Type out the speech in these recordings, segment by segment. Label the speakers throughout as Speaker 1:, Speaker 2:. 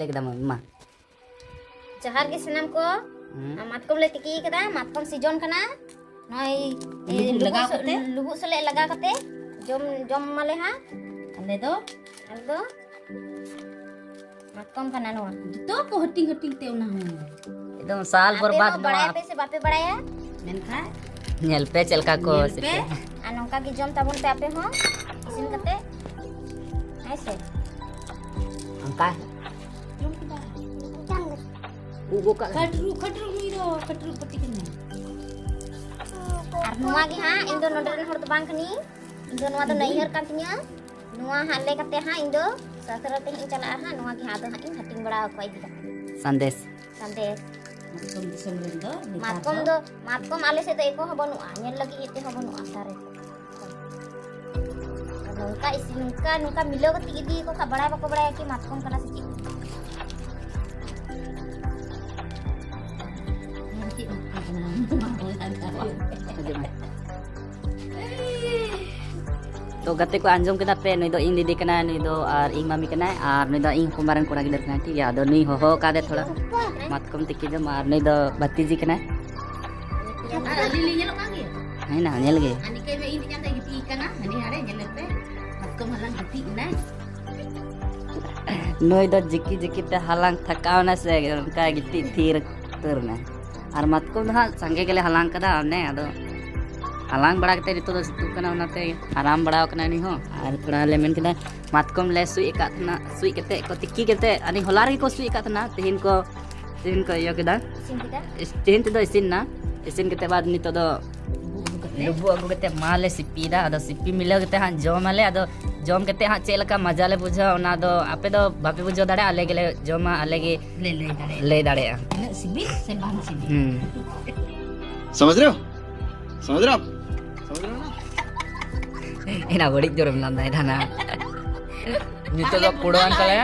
Speaker 1: ले कदा मम्मा
Speaker 2: जहार के सनम को मातकम ले तिकी कदा मातकम सीजन कना नय
Speaker 1: लगा कते
Speaker 2: लुबु सले लगा कते जम जम माले हा
Speaker 1: अले दो
Speaker 2: मातकम कना नो
Speaker 1: तो को हटिंग हटिंग ते उना हो एकदम साल बर्बाद
Speaker 2: बड़ाया पे से बापे बड़ाया
Speaker 1: मेनखा नेल पे चलका को से
Speaker 2: नौका की जम ताबुन पे आपे हो इसिन कते ऐसे
Speaker 1: अंका
Speaker 2: जम किदा
Speaker 1: उगो का
Speaker 2: खटरू मीरो खटरू पति कने आर नुआ गी हां इन दो नडरन हर तो बांग खनी इन दो नुआ दो नैहर कान तिया नुआ हां ले कते हां इन दो ससरते इन चला हां नुआ गी हां दो हां इन हटिंग बड़ा को इदी
Speaker 1: संदेश
Speaker 2: मातकम दिसमरेन दो मातकम आले से तो एको हो बनुआ नेल लगी एते हो बनुआ सारे नौका इसिन नुका मिलो कति इदी को का बड़ा बको बड़ा कि मातकम कना से
Speaker 1: तो गते को आंजम केदा पे नई दो इन दीदी कना नई दो और इन मामी कना और नई दो इन कुमारन कोड़ा गिदर कना ठीक है आदो नई हो का दे थोड़ा मातकम तिकी जम और नई दो भतीजी कना
Speaker 2: अली नेलो कागे
Speaker 1: है ना नेल गे
Speaker 2: अनि के में इन जानता गिती कना हनी हारे नेले पे मातकम हलांग गिती ना
Speaker 1: नई दो जिकी जिकी ते हलांग थकाव ना से का गिती थीर तरना और मातकम दो संगे गेले हलांग कदा ने आदो हलांग बड़ा कते नितो दो सितु कना उनाते आराम बड़ा कना नि हो और थोड़ा ले मेन कदा मातकम ले सुई कातना सुई कते को तिक्की कते अनि होलार को सुई कातना तिहिन को यो कदा तिहिन तो इसिन ना इसिन कते बाद नितो दो लुबु अगु कते माले सिपीदा अदो सिपी मिले कते हां जम आले अदो जम कते हां चेलका मजा ले बुझा ओना दो आपे दो बापे बुझो दाड़े आले गेले जमा आले गे ले दाड़े
Speaker 2: सिबी से बान सिबी
Speaker 3: समझ रहे हो ना
Speaker 1: एना बड़ी जोर मिलांदा है ना नितो दो कुड़वान कले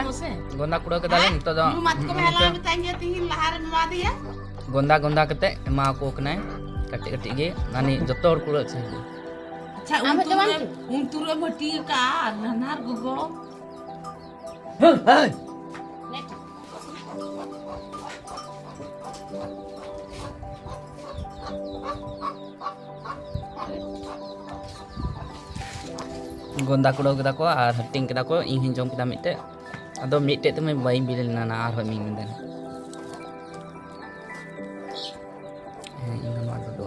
Speaker 1: गोंदा कुड़ो के दाले नितो दो
Speaker 4: मातकम हेला बताएंगे तिहिन लहार नुवा दिया
Speaker 1: गोंदा कते मा को कनाय कटे कटे गे नानी जतो हर कुड़ो छे
Speaker 4: अच्छा उन तुरे भटी का ननार गुगो
Speaker 1: गोंदा कुड़ो केदा को और हटिंग केदा को इन हिं जम केदा मिटे अदो मिटे तमे बाई बिल ना और हो मिंग देन इन मा दो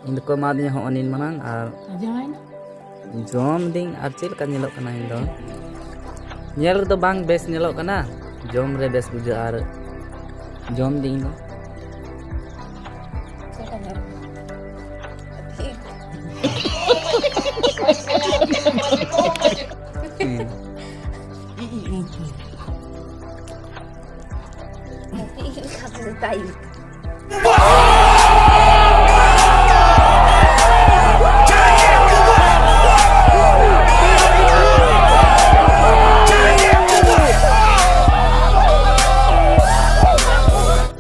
Speaker 1: इन को मा दिया हो अनिन मनन और जम दिन और चेल का नेलो कना इन दो नेल दो बांग बेस नेलो कना जम रे बेस बुझा और जम दिन दो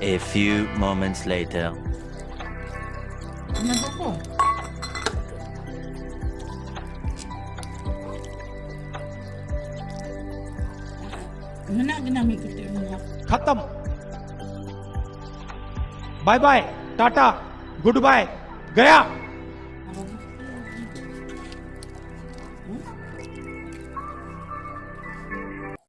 Speaker 5: A few moments later.
Speaker 6: खत्म bye bye tata goodbye गया।